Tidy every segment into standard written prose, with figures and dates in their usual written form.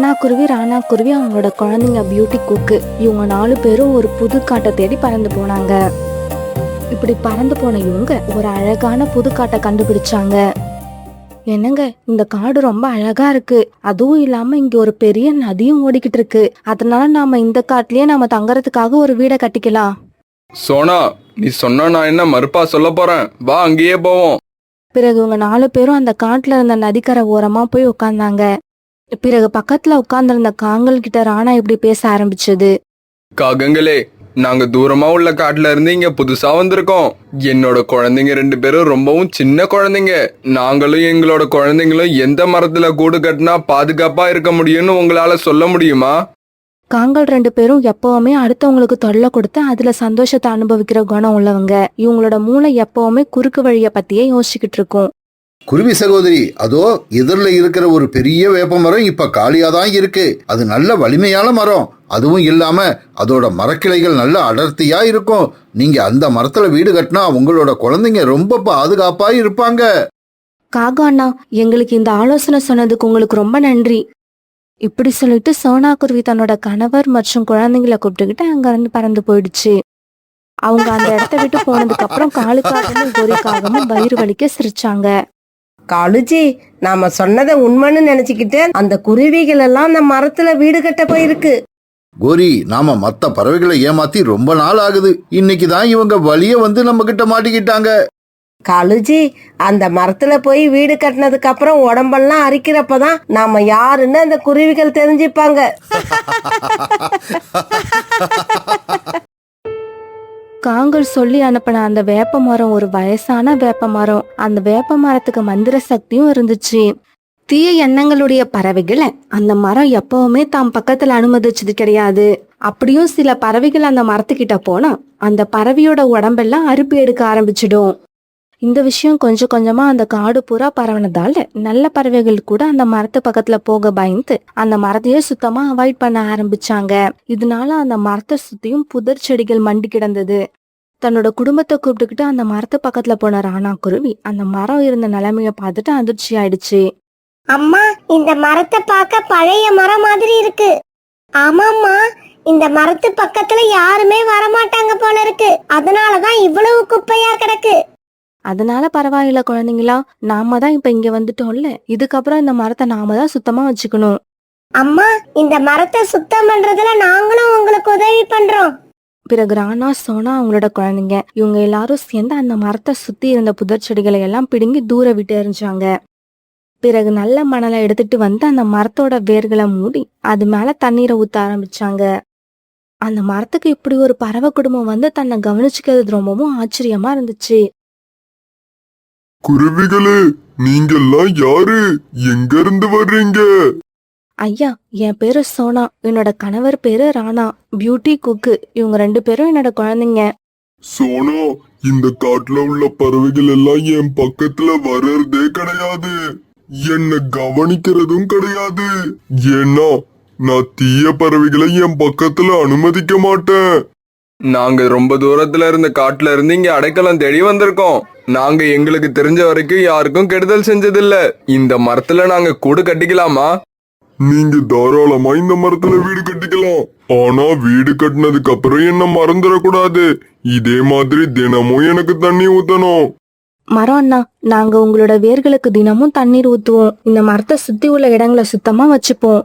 சோனா குருவி, ராணா குருவி, அவங்களோட குழந்தைங்க பியூட்டி குக்கு, இவங்க 4 பேரும் ஒரு புது காட்டை தேடி பறந்து போனாங்க. இப்படி பறந்து போன இவங்க ஒரு அழகான புது காட்டை கண்டுபிடிச்சாங்க. என்னங்க, இந்த காடு ரொம்ப அழகா இருக்கு, அதுவும் இல்லாம இங்க ஒரு பெரிய நதியும் ஓடிக்கிட்டு இருக்கு. அதனால நாம இந்த காட்டுலயே நாம தங்கறதுக்காக ஒரு வீடை கட்டிக்கலாம். சோனா, நீ சொன்னா நான் என்ன மறுப்பா சொல்ல போறேன்? வா, அங்கேயே போவோம். பிறகு இவங்க 4 பேரும் அந்த காட்டுல இருந்த நதிக்கரை ஓரமா போய் உட்கார்ந்தாங்க. பிறகு பக்கத்துல உட்கார்ந்திருந்த காங்கள் கிட்ட ராணா இப்படி பேச ஆரம்பிச்சது. காகங்களே, நாங்க தூரமா உள்ள காட்டுல இருந்து இங்க புதுசா வந்திருக்கோம். என்னோட குழந்தைங்க 2 பேரும் ரொம்பவும் சின்ன குழந்தைங்க. நாங்களும் எங்களோட குழந்தைங்களும் எந்த மரத்துல கூடு கட்டினா பாதுகாப்பா இருக்க முடியும்னு உங்களால சொல்ல முடியுமா? காங்கள் 2 பேரும் எப்பவுமே அடுத்தவங்களுக்கு தொல்லை கொடுத்து அதுல சந்தோஷத்தை அனுபவிக்கிற குணம் உள்ளவங்க. இவங்களோட மூளை எப்பவுமே குறுக்கு வழிய பத்தியே யோசிச்சுக்கிட்டு இருக்கும். குருவி சகோதரி, அதோ எதிரில் இருக்கிற ஒரு பெரிய வேப்ப மரம் இப்ப காலியா தான் இருக்கு. அது நல்ல வலிமையான மரம். அதுவும் இல்லாம அதோட மரக்கிளைகள் நல்ல அடர்த்தியா இருக்கும். நீங்க அந்த மரத்துல வீடு கட்டினா உங்களோட குழந்தைங்க ரொம்ப பாதுகாப்பா இருப்பாங்க. காகா அண்ணா, எங்களுக்கு இந்த ஆலோசனை சொன்னதுக்கு உங்களுக்கு ரொம்ப நன்றி. இப்படி சொல்லிட்டு சோனா குருவி தன்னோட கணவர் மற்றும் குழந்தைங்களை கூப்பிட்டுக்கிட்டு அங்க இருந்து பறந்து போயிடுச்சு. அவங்க அந்த இடத்த விட்டு போனதுக்கு அப்புறம் காலுக்காகவும் கோரிக்காகவும் வயிறு வலிக்க சிரிச்சாங்க. காலுஜி, நாம சொன்னதை உண்மைன்னு நினைச்சுக்கிட்டு அந்த குருவிகள் எல்லாம் அந்த மரத்துல வீடு கட்ட போயிருக்கு. கோரி, நாம மத்த பறவைகளை ஏமாத்தி ரொம்ப நாள் ஆகுது. இன்னைக்கு தான் இவங்க வழிய வந்து நம்ம கிட்ட மாட்டிக்கிட்டாங்க. காலுஜி, அந்த மரத்துல போய் வீடு கட்டினதுக்கு அப்புறம் உடம்பெல்லாம் அரிக்கிறப்பதான் நாம யாருன்னு அந்த குருவிகள் தெரிஞ்சுப்பாங்க. காங்கள் சொல்லி அனுப்பின அந்த வேப்ப மரம் ஒரு வயசான வேப்ப மரம். அந்த வேப்ப மரத்துக்கு மந்திர சக்தியும் இருந்துச்சு. தீய எண்ணங்களுடைய பறவைகளை அந்த மரம் எப்பவுமே தாம் பக்கத்துல அனுமதிச்சது கிடையாது. அப்படியும் சில பறவைகள் அந்த மரத்துக்கிட்ட போனா அந்த பறவையோட உடம்பெல்லாம் அறுப்பு எடுக்க ஆரம்பிச்சிடும். இந்த விஷயம் கொஞ்சம் கொஞ்சமா அந்த காடு பூரா பரவனதால நல்ல பறவைகள் கூட அந்த மரத்து பக்கத்துல போக பயந்து அந்த மரத்தையே சுத்தமா அவாய்ட் பண்ண ஆரம்பிச்சாங்க. இதனால அந்த மரத்தை சுத்தியும் புதர் செடிகள் மண்டி கிடந்தது. தன்னோட குடும்பத்தை கூப்பிட்டுக்கிட்டு அந்த மரத்து பக்கத்துல போன ராணா குருவி அந்த மரம் இருந்த நிலைமைய பார்த்துட்டு அதிர்ச்சி ஆயிடுச்சு. அம்மா, இந்த மரத்தை பார்க்க பழைய மரம் மாதிரி இருக்கு. ஆமாம்மா, இந்த மரத்து பக்கத்துல யாருமே வரமாட்டாங்க போல இருக்கு. அதனாலதான் இவ்வளவு குப்பையா கிடக்கு. அதனால பரவாயில்ல குழந்தைங்களா, நாம தான் இப்ப இங்க வந்துட்டோம்ல, இதுக்கப்புறம் இந்த மரத்தை நாம தான் சுத்தமா வச்சுக்கணும். அம்மா, இந்த மரத்தை சுத்தம் பண்றதுல நாங்களும் உங்களுக்கு உதவி பண்றோம். பிறகு ராணா, சோனா, அவங்களோட குழந்தைங்க இவங்க எல்லாரும் சேர்ந்து அந்த மரத்தை சுத்தி இருந்த புதர் செடிகளை எல்லாம் பிடுங்கி தூர விட்டு எறிஞ்சாங்க. பிறகு நல்ல மணலை எடுத்துட்டு வந்து அந்த மரத்தோட வேர்களை மூடி அது மேல தண்ணீரை ஊத்த ஆரம்பிச்சாங்க. அந்த மரத்துக்கு இப்படி ஒரு பறவை குடும்பம் வந்து தன்னை கவனிச்சுக்கிறது ரொம்பவும் ஆச்சரியமா இருந்துச்சு. குருவிகளே, நீங்கெல்லாம் யாரு? எங்க இருந்து வர்றீங்க? ஐயா, என் பேரு சோனா, என்னோட கணவர் பேரு ராணா, பியூட்டி குக்கு, இவங்க 2 பேரும் என்னோட குழந்தைங்க. சோனா, இந்த காட்டுல உள்ள பறவைகள் எல்லாம் என் பக்கத்துல வர்றதே கிடையாது. என்ன கவனிக்கிறதும் கிடையாது. ஏன்னா நான் தீய பறவைகளை என் பக்கத்துல அனுமதிக்க மாட்டேன். நாங்க ரொம்ப தூரத்துல இருந்த காட்டுல இருந்து இங்க அடைக்கலம் தேடி வந்திருக்கோம். நாங்க எங்களுக்கு தெரிஞ்ச வரைக்கும் யாருக்கும் கெடுதல் செஞ்சதில்ல. இந்த மரத்துல நாங்க கூடு கட்டிக்கலாமா? நீங்க தாராளமா இந்த மரத்துல வீடு கட்டிக்கலாம். ஆனா வீடு கட்டினதுக்கு அப்புறம் என்ன மறந்துடக்கூடாது. இதே மாதிரி தினமும் எனக்கு தண்ணி ஊத்தணும். மரம் அண்ணா, நாங்க உங்களோட வேர்களுக்கு தினமும் தண்ணீர் ஊத்துவோம். இந்த மரத்தை சுத்தி உள்ள இடங்களை சுத்தமா வச்சுப்போம்.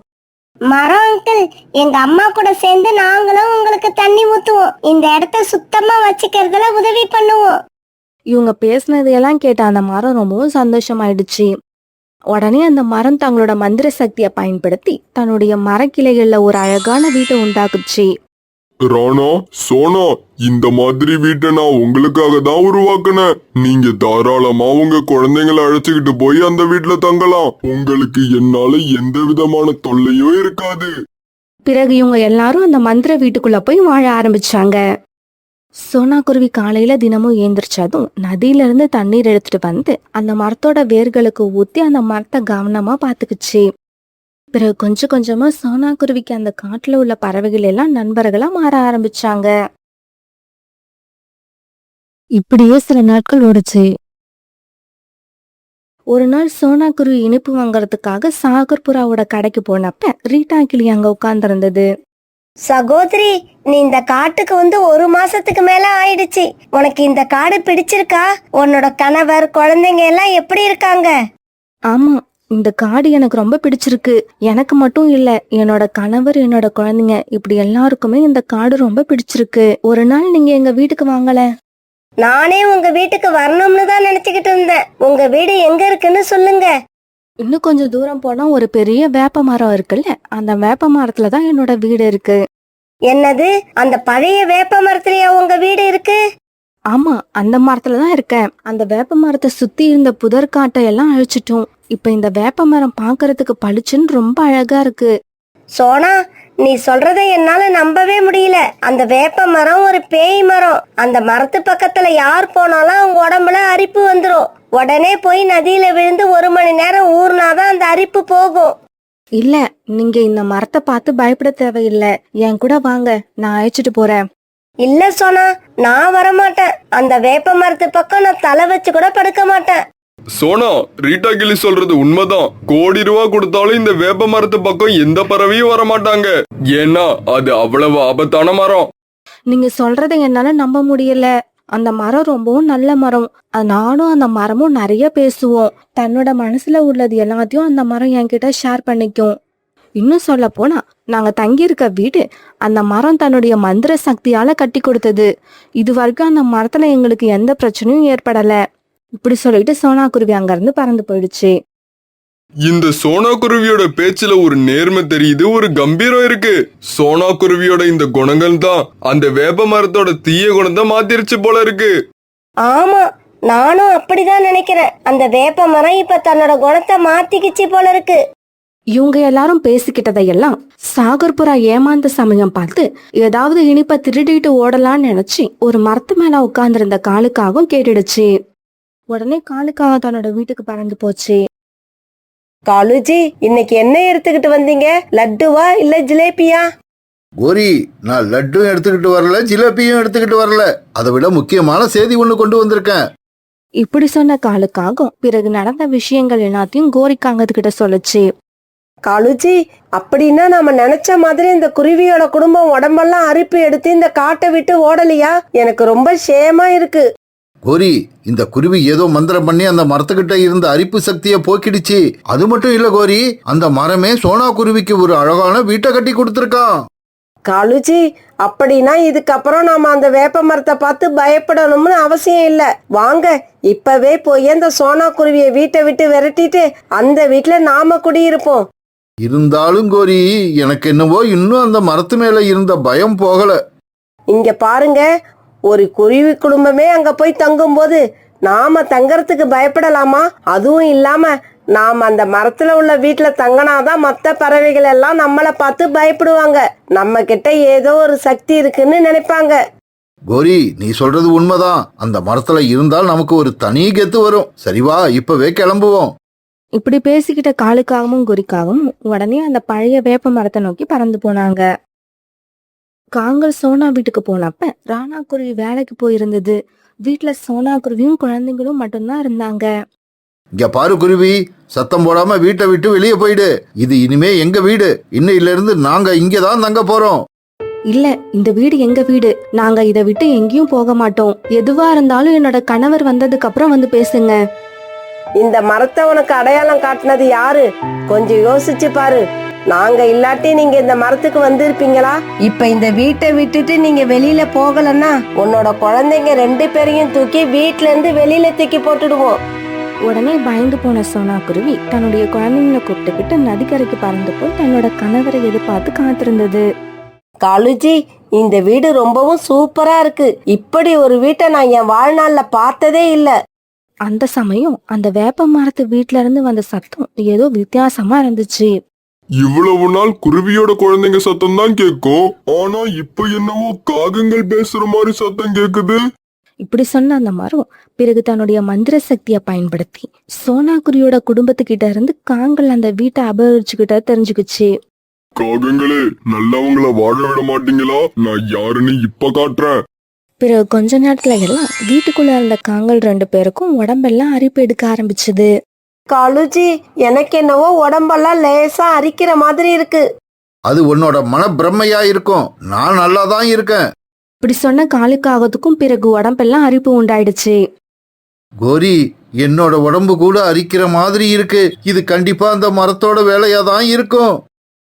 மரம் அங்கிள், எங்க அம்மா கூட சேர்ந்து நாங்களும் உங்களுக்கு தண்ணி ஊத்துவோம். இந்த இடத்த சுத்தமா வச்சுக்கிறதுல உதவி பண்ணுவோம். இவங்க பேசினதையெல்லாம் கேட்ட அந்த மரம் ரொம்பவும் சந்தோஷமாயிடுச்சு. உடனே அந்த மரம் தங்களோட மந்திர சக்தியை பயன்படுத்தி தன்னுடைய மரக்கிளைகள்ல ஒரு அழகான வீட்டை உண்டாக்குச்சு. ராணா, சோனா, இந்த மாதிரி வீட்டை நான் உங்களுக்காக தான் உருவாக்குனேன். நீங்க தாராளமா உங்க குழந்தைங்களை அழைச்சுக்கிட்டு போய் அந்த வீட்டுல தங்கலாம். உங்களுக்கு என்னால எந்த விதமான தொல்லையும் இருக்காது. பிறகு இவங்க எல்லாரும் அந்த மந்திர வீட்டுக்குள்ள போய் வாழ ஆரம்பிச்சாங்க. சோனா குருவி காலையில தினமும் ஏந்திரிச்சதும் நதியில இருந்து தண்ணீர் எடுத்துட்டு வந்து அந்த மரத்தோட வேர்களுக்கு ஊத்தி அந்த மரத்தை கவனமா பாத்துக்குச்சு. பிறகு கொஞ்சம் கொஞ்சமா சோனா குருவிக்கு அந்த காட்டுல உள்ள பறவைகள் எல்லாம் நண்பர்களா மாற ஆரம்பிச்சாங்க. இப்படியே சில நாட்கள் ஓடுச்சு. ஒரு நாள் சோனா குருவி இனிப்பு வாங்கறதுக்காக சாகர்புராவோட கடைக்கு போனப்ப ரீட்டா கிளி அங்க உட்கார்ந்திருந்தது. சகோதரி, நீ இந்த காட்டுக்கு வந்து 1 மாசத்துக்கு மேல ஆயிடுச்சு. உனக்கு இந்த காடு பிடிச்சிருக்கா? உன்னோட கணவர் குழந்தைங்க எல்லாம் எப்படி இருக்காங்க? ஆமா, இந்த காடு எனக்கு ரொம்ப பிடிச்சிருக்கு. எனக்கு மட்டும் இல்ல, என்னோட கணவர், என்னோட குழந்தைங்க இப்படி எல்லாருக்குமே இந்த காடு ரொம்ப பிடிச்சிருக்கு. ஒரு நாள் நீங்க எங்க வீட்டுக்கு வாங்கல. நானே உங்க வீட்டுக்கு வரணும்னு தான் நினைச்சுக்கிட்டு இருந்தேன். உங்க வீடு எங்க இருக்குன்னு சொல்லுங்க. இன்னும் கொஞ்சம் தூரம் போனா ஒரு பெரிய வேப்ப மரம் இருக்குல்ல, அந்த வேப்ப மரத்துல தான் என்னோட வீடு இருக்கு. என்னது, அந்த பழைய வேப்ப மரத்துலயா உங்க வீடு இருக்கு? ஆமா, அந்த மரத்துல தான் இருக்கேன். அந்த வேப்ப மரத்தை சுத்தி இருந்த புதற்காட்டை எல்லாம் அழிச்சிட்டோம். இப்ப இந்த வேப்ப மரம் பாக்குறதுக்கு பளிச்சுன்னு ரொம்ப அழகா இருக்கு. சோனா, நீ சொல்றத என்னால நம்பவே முடியல. அந்த வேப்ப மரம் ஒரு பேய் மரம். அந்த மரத்து பக்கத்துல யார் போனாலும் அவங்க உடம்புல அரிப்பு வந்துரும். உடனே போய் நதியில விழுந்து 1 மணி நேரம் ஊர்னாதான் அந்த அரிப்பு போகும். இல்ல, நீங்க இந்த மரத்தை பார்த்து பயப்பட தேவையில்லை. என் கூட வாங்க, நான் அழைச்சிட்டு போறேன். இல்ல சோனா, நான் வரமாட்டேன். அந்த வேப்ப மரத்து பக்கம் நான் தலை வச்சு கூட படுக்க மாட்டேன். சோனா, ரீட்டா கிளி சொல்றது உண்மைதான். கோடி ரூபா கொடுத்தாலும் இந்த வேப்ப மரத்து பக்கம் எந்த பறவையும் வரமாட்டாங்க. ஏன்னா அது அவ்வளவு ஆபத்தான மரம். நீங்க சொல்றதை என்னால நம்ப முடியல. அந்த மரம் ரொம்பவும் நல்ல மரம். நானும் அந்த மரமும் நிறைய பேசுவோம். தன்னோட மனசுல உள்ளது எல்லாத்தையும் அந்த மரம் என்கிட்ட ஷேர் பண்ணிக்கும். இன்னும் சொல்ல போனா, நாங்க தங்கியிருக்க வீடு அந்த மரம் தன்னுடைய மந்திர சக்தியால கட்டி கொடுத்தது. இது வரைக்கும் அந்த மரத்துல எங்களுக்கு எந்த பிரச்சனையும் ஏற்படல. இப்படி சொல்லிட்டு சோனா குருவி அங்க இருந்து பறந்து போயிடுச்சு. இந்த சோனா குருவியோட பேச்சுல ஒரு நேர்மை தெரியுது, ஒரு கம்பீரம் இருக்கு. சோனா குருவியோட இந்த குணங்கள் தான் அந்த வேப்ப மரத்தோட தீய குணத்தை மாத்திருச்சு போல இருக்கு. ஆமா, நானும் அப்படிதான் நினைக்கிறேன். அந்த வேப்ப மரம் இப்ப தன்னோட குணத்தை மாத்திக்கிச்சு போல இருக்கு. இவங்க எல்லாரும் பேசிக்கிட்டதையெல்லாம் சாகர்புரா ஏமாந்த சமயம் பார்த்து ஏதாவது இனிப்ப திருடிட்டு ஓடலான்னு நினைச்சு ஒரு மரத்து மேல உட்கார்ந்திருந்த காலுக்காகவும் கேட்டுடுச்சு. உடனே காலுக்காக தன்னோட வீட்டுக்கு பறந்து போச்சு. காலுஜி, இன்னைக்கு என்ன எடுத்துக்கிட்டு வந்தீங்க? லட்டுவா இல்ல ஜிலேபியா? கோரி, நான் லட்டும் எடுத்துக்கிட்டு வரல, ஜிலேபியும் எடுத்துக்கிட்டு வரல. அதை விட முக்கியமான செய்தி ஒண்ணு கொண்டு வந்திருக்கேன். இப்படி சொன்ன காலுக்காகவும் பிறகு நடந்த விஷயங்கள் எல்லாத்தையும் கோரிக்காங்கத்துக்கிட்ட சொல்லுச்சு. காலுஜி, அப்படின்னா நாம நினைச்ச மாதிரி இந்த குருவியோட குடும்பம் உடம்பெல்லாம் அரிப்பு எடுத்து இந்த காட்டை விட்டு ஓடலையா? எனக்கு ரொம்ப ஷேமா இருக்கு. கோரி, இந்த குருவி ஏதோ மந்திரம் பண்ணி அந்த மரத்துக்கிட்ட இருந்த அரிப்பு சக்தியை போக்கிடுச்சு. அது மட்டும் இல்ல கோரி, அந்த மரமே சோனா குருவிக்கு ஒரு அழகான வீட்டை கட்டி கொடுத்திருக்கான். காலுஜி, அப்படின்னா இதுக்கப்புறம் நாம அந்த வேப்ப மரத்தை பார்த்து பயப்படணும்னு அவசியம் இல்ல. வாங்க, இப்பவே போய் அந்த சோனா குருவிய வீட்டை விட்டு விரட்டிட்டு அந்த வீட்டுல நாம குடியிருப்போம். இருந்தாலும் கோரி, எனக்கு என்னவோ இன்னும் அந்த மரத்து மேல இருந்த பயம் போகல. இங்க பாருங்க, ஒரு குருவி குடும்பமே அங்க போய் தங்கும் போது நாம தங்கறதுக்கு பயப்படலாமா? அதுவும் இல்லாம நாம அந்த மரத்துல உள்ள வீட்டுல தங்கினாதான் மத்த பறவைகள் எல்லாம் நம்மளை பார்த்து பயப்படுவாங்க. நம்ம கிட்ட ஏதோ ஒரு சக்தி இருக்குன்னு நினைப்பாங்க. கோரி, நீ சொல்றது உண்மைதான். அந்த மரத்துல இருந்தால் நமக்கு ஒரு தனி கெத்து வரும். சரிவா, இப்பவே கிளம்புவோம். இப்படி பேசிக்கிட்ட காலுக்காகவும் குறிக்காகவும் உடனே அந்த பழைய வேப்ப மரத்தை நோக்கி பறந்து போனாங்க. காங்கல் சோனா வீட்டுக்கு போனப்ப ராணா குருவி வேலைக்கு போயிருந்தது. வீட்டுல சோனா குருவியும் குழந்தைங்களும் மட்டும்தான் இருந்தாங்க. இங்க பாரு குருவி, சத்தம் போடாம வீட்டை விட்டு வெளியே போயிடு. இது இனிமே எங்க வீடு. இன்னையில இருந்து நாங்க இங்கதான் தங்க போறோம். இல்ல, இந்த வீடு எங்க வீடு. நாங்க இதை விட்டு எங்கேயும் போக மாட்டோம். எதுவா இருந்தாலும் என்னோட கணவர் வந்ததுக்கு அப்புறம் வந்து பேசுங்க. இந்த மரத்தை உனக்கு அடையாளம் காட்டினது யாரு? கொஞ்சம் யோசிச்சு பாரு. நாங்க இல்லாட்டி நீங்க இந்த மரத்துக்கு வந்திருப்பீங்களா? இப்ப இந்த வீட்டை விட்டுட்டு நீங்க வெளியில போகலன்னா உன்னோட குழந்தைங்க 2 பேரையும் தூக்கி வீட்டுல இருந்து வெளியில தூக்கி போட்டுடுவோம். உடனே பயந்து போன சோனா குருவி தன்னுடைய குழந்தைங்களை கூப்பிட்டுக்கிட்டு நதிக்கரைக்கு பறந்து போய் தன்னோட கணவரை எதிர்பார்த்து காத்திருந்தது. காலுஜி, இந்த வீடு ரொம்பவும் சூப்பரா இருக்கு. இப்படி ஒரு வீட்டை நான் என் வாழ்நாள்ல பார்த்ததே இல்ல. அந்த சமயம் அந்த வேப்ப மரத்து வீட்டுல இருந்து வந்த சத்தம் ஏதோ வித்தியாசமா இருந்துச்சு. இவ்வளவு நாள் குருவியோட குழந்தைங்க சத்தம் தான் கேட்கும். ஆனா இப்ப என்னவோ காகங்கள் பேசுற மாதிரி சத்தம் கேக்குது. இப்படி சொன்ன அந்த மரம் பிறகு தன்னுடைய மந்திர சக்தியை பயன்படுத்தி சோனா குருவியோட குடும்பத்துக்கிட்ட இருந்து காங்கள் அந்த வீட்டை அபகரிச்சுக்கிட்ட தெரிஞ்சுக்குச்சு. காகங்களே, நல்லவங்கள வாழ விட மாட்டீங்களா? நான் யாருன்னு இப்ப காட்டுறேன். பிறகு கொஞ்ச நேரத்துல எல்லாம் வீட்டுக்குள்ள இருந்த காங்கள் 2 பேருக்கும் உடம்பெல்லாம் அரிப்பு எடுக்க ஆரம்பிச்சது. காலுஜி, எனக்கு என்னவோ உடம்பெல்லாம் லேசா அரிக்கிற மாதிரி இருக்கு. அது உன்னோட மனப்பிரமையா இருக்கும். நான் நல்லா தான் இருக்கேன். இப்படி சொன்ன காலுக்காகத்துக்கும் பிறகு உடம்பெல்லாம் அரிப்பு உண்டாயிடுச்சு. கோரி, என்னோட உடம்பு கூட அரிக்கிற மாதிரி இருக்கு. இது கண்டிப்பா அந்த மரத்தோட வேலையா தான் இருக்கும்.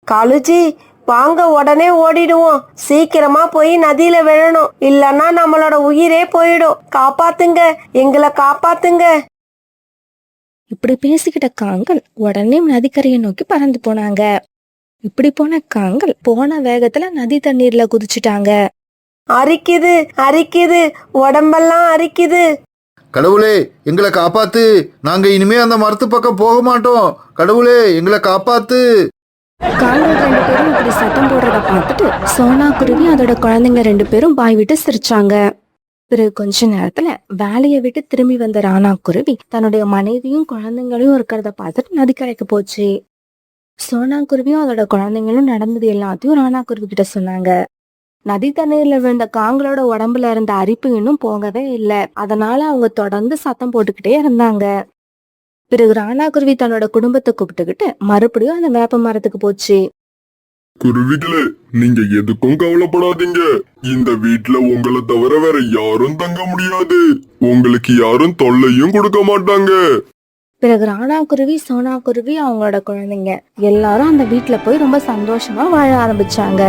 காலுஜி, வாங்க உடனே ஓடிடுவோம். சீக்கிரமா போய் நதியில விழணும், இல்லன்னா நம்மளோட உயிரே போயிடும். காப்பாத்துங்க, எங்களை காப்பாத்துங்க. இப்படி பேசிக்கிட்ட காங்கள் உடனே நதிக்கரையை நோக்கி பறந்து போனாங்க. இப்படி போன காங்கள் போன வேகத்துல நதி தண்ணீர்ல குதிச்சுட்டாங்க. அரிக்குது, அரிக்குது, உடம்பெல்லாம் அரிக்குது. கடவுளே, எங்களை காப்பாத்து. நாங்க இனிமே அந்த மரத்து பக்கம் போக மாட்டோம். கடவுளே, எங்களை காப்பாத்து. காங்கள் 2 பேரும் இப்படி சத்தம் போடுறத பார்த்துட்டு சோனா குருவி அதோட குழந்தைங்க 2 பேரும் பாய் விட்டு சிரிச்சாங்க. பிறகு கொஞ்ச நேரத்துல வேலையை விட்டு திரும்பி வந்த ராணா குருவி தன்னுடைய மனைவியும் குழந்தைங்களையும் இருக்கிறத பார்த்துட்டு நதிக்கரைக்கு போச்சு. சோனா குருவியும் அதோட குழந்தைங்களும் நடந்தது எல்லாத்தையும் ராணா குருவி கிட்ட சொன்னாங்க. நதி தண்ணீர்ல விழுந்த காங்களோட உடம்புல இருந்த அரிப்பு இன்னும் போகவே இல்லை. அதனால அவங்க தொடர்ந்து சத்தம் போட்டுக்கிட்டே இருந்தாங்க. பிறகு ராணா குருவி தன்னோட குடும்பத்தை கூப்பிட்டுக்கிட்டு மறுபடியும் அந்த வேப்ப மரத்துக்கு போச்சு. குருவிகளே, நீங்க எதுக்கும் கவலைப்படாதீங்க. இந்த வீட்ல உங்களை தவிர வேற யாரும் தங்க முடியாது. உங்களுக்கு யாரும் தொல்லையும் கொடுக்க மாட்டாங்க. பிறகு ராணா குருவி, சோனா குருவி, அவங்களோட குழந்தைங்க எல்லாரும் அந்த வீட்டுல போய் ரொம்ப சந்தோஷமா வாழ ஆரம்பிச்சாங்க.